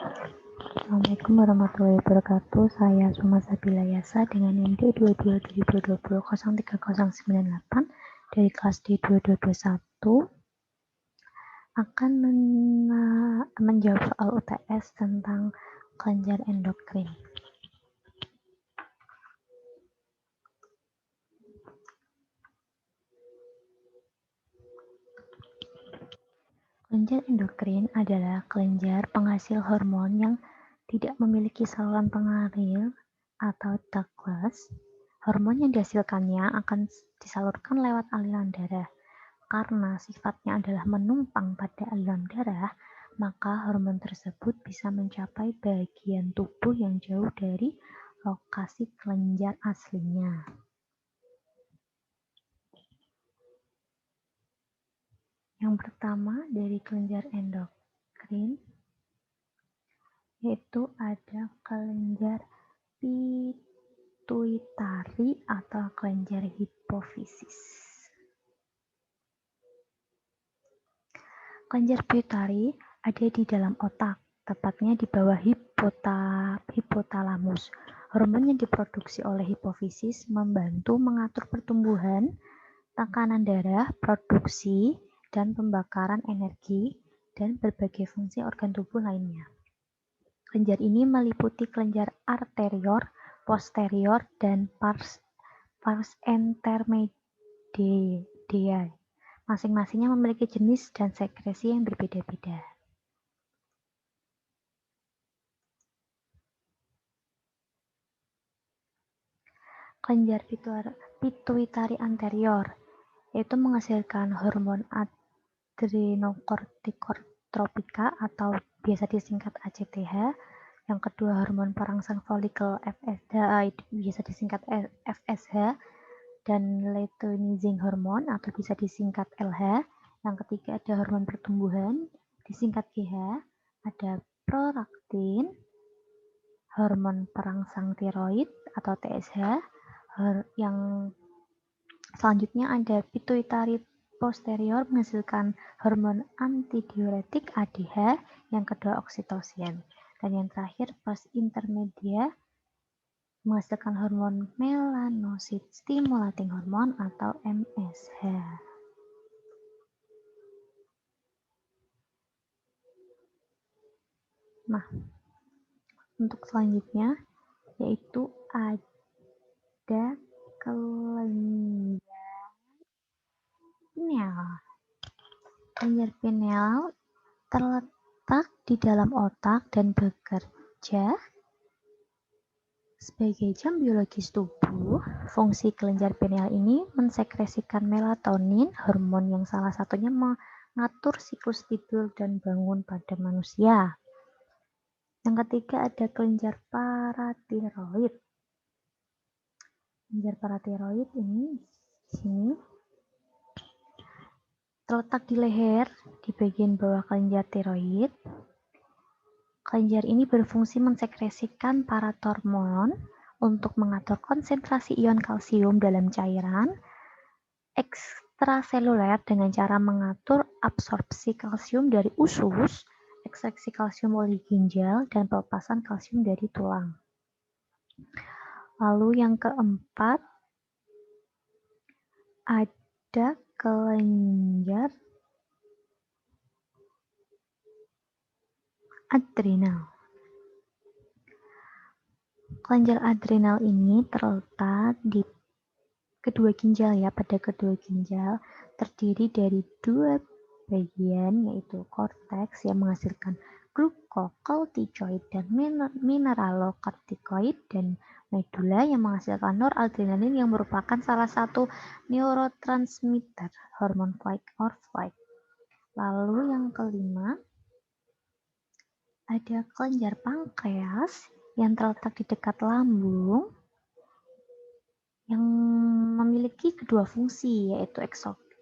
Assalamualaikum warahmatullahi wabarakatuh. Saya Suma Sabila Yasa dengan NIM D22 2020 030098 dari kelas D2221 akan menjawab soal UTS tentang kelenjar endokrin. Kelenjar endokrin adalah kelenjar penghasil hormon yang tidak memiliki saluran pengalir atau ductless. Hormon yang dihasilkannya akan disalurkan lewat aliran darah. Karena sifatnya adalah menumpang pada aliran darah, maka hormon tersebut bisa mencapai bagian tubuh yang jauh dari lokasi kelenjar aslinya. Yang pertama dari kelenjar endokrin yaitu ada kelenjar pituitari atau kelenjar hipofisis. Kelenjar pituitari ada di dalam otak, tepatnya di bawah hipotalamus. Hormon yang diproduksi oleh hipofisis membantu mengatur pertumbuhan, tekanan darah, produksi, dan pembakaran energi, dan berbagai fungsi organ tubuh lainnya. Kelenjar ini meliputi kelenjar arterior, posterior, dan pars intermediae. Masing-masingnya memiliki jenis dan sekresi yang berbeda-beda. Kelenjar pituitari anterior yaitu menghasilkan hormon adrenokortikotropika atau biasa disingkat ACTH. Yang kedua hormon perangsang folikel FSH, biasa disingkat FSH, dan luteinizing hormon atau bisa disingkat LH. Yang ketiga ada hormon pertumbuhan disingkat GH, ada prolaktin, hormon perangsang tiroid atau TSH. Yang selanjutnya ada pituitari posterior menghasilkan hormon antidiuretik ADH, yang kedua oksitosin. Dan yang terakhir pars intermedia menghasilkan hormon melanocyte stimulating hormone atau MSH. Nah, untuk selanjutnya yaitu ada kelenjar pineal. Kelenjar pineal terletak di dalam otak dan bekerja sebagai jam biologis tubuh. Fungsi kelenjar pineal ini mensekresikan melatonin, hormon yang salah satunya mengatur siklus tidur dan bangun pada manusia. Yang ketiga ada kelenjar paratiroid. Kelenjar paratiroid ini di sini terletak di leher di bagian bawah kelenjar tiroid. Kelenjar ini berfungsi mensekresikan parathormon untuk mengatur konsentrasi ion kalsium dalam cairan ekstraseluler dengan cara mengatur absorpsi kalsium dari usus, ekstraksi kalsium oleh ginjal, dan pelepasan kalsium dari tulang. Lalu yang keempat ada kelenjar adrenal. Kelenjar adrenal ini terletak di kedua ginjal pada kedua ginjal, terdiri dari dua bagian yaitu korteks yang menghasilkan glukokortikoid dan mineralokortikoid, dan medula yang menghasilkan noradrenalin yang merupakan salah satu neurotransmitter hormon fight or flight. Lalu yang kelima ada kelenjar pankreas yang terletak di dekat lambung yang memiliki kedua fungsi yaitu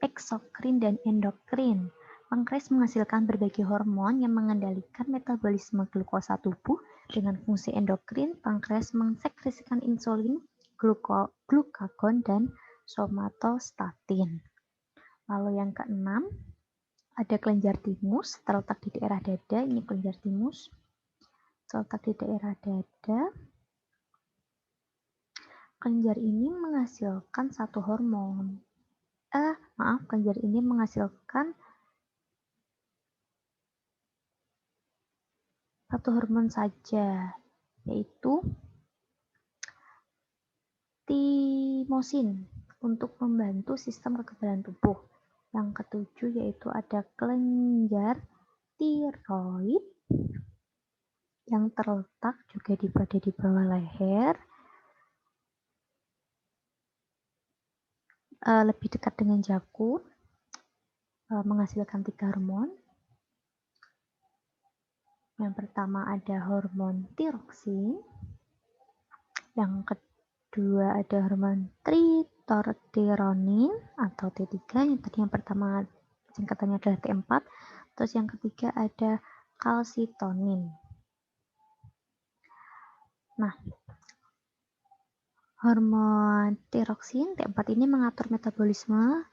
eksokrin dan endokrin. Pankreas menghasilkan berbagai hormon yang mengendalikan metabolisme glukosa tubuh. Dengan fungsi endokrin, pankreas mensekresikan insulin, glukagon, dan somatostatin. Lalu yang keenam ada kelenjar timus terletak di daerah dada. Ini kelenjar timus terletak di daerah dada. Kelenjar ini menghasilkan satu hormon. Kelenjar ini menghasilkan satu hormon saja, yaitu timosin untuk membantu sistem kekebalan tubuh. Yang ketujuh yaitu ada kelenjar tiroid yang terletak juga di bawah leher, lebih dekat dengan jakun, menghasilkan 3 hormon. Yang pertama ada hormon tiroksin, yang kedua ada hormon tritortironin atau T3, yang pertama singkatannya adalah T4, terus yang ketiga ada kalsitonin. Nah, hormon tiroksin T4 ini mengatur metabolisme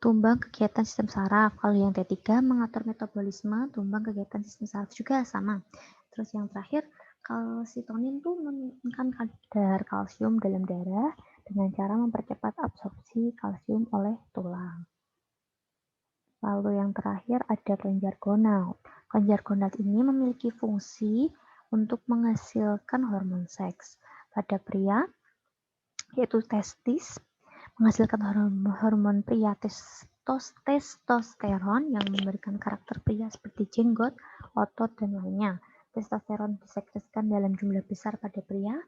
tumbang kegiatan sistem saraf. Kalau yang T3 mengatur metabolisme tumbang kegiatan sistem saraf juga sama. Terus yang terakhir, kalsitonin itu menurunkan kadar kalsium dalam darah dengan cara mempercepat absorpsi kalsium oleh tulang. Lalu yang terakhir ada kelenjar gonad. Kelenjar gonad ini memiliki fungsi untuk menghasilkan hormon seks. Pada pria, yaitu testis, menghasilkan hormon pria testosteron yang memberikan karakter pria seperti jenggot, otot, dan lainnya. Testosteron disekresikan dalam jumlah besar pada pria,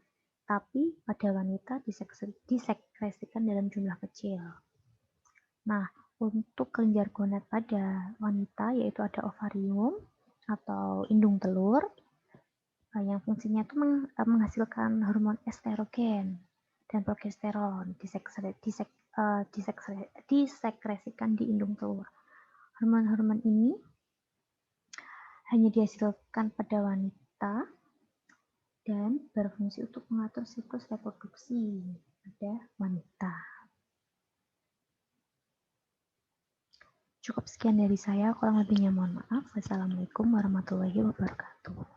tapi pada wanita disekresikan dalam jumlah kecil. Nah, untuk kelenjar gonad pada wanita yaitu ada ovarium atau indung telur, yang fungsinya itu menghasilkan hormon estrogen dan progesteron disekresikan di indung telur. Hormon-hormon ini hanya dihasilkan pada wanita dan berfungsi untuk mengatur siklus reproduksi pada wanita. Cukup sekian dari saya, kurang lebihnya mohon maaf. Wassalamualaikum warahmatullahi wabarakatuh.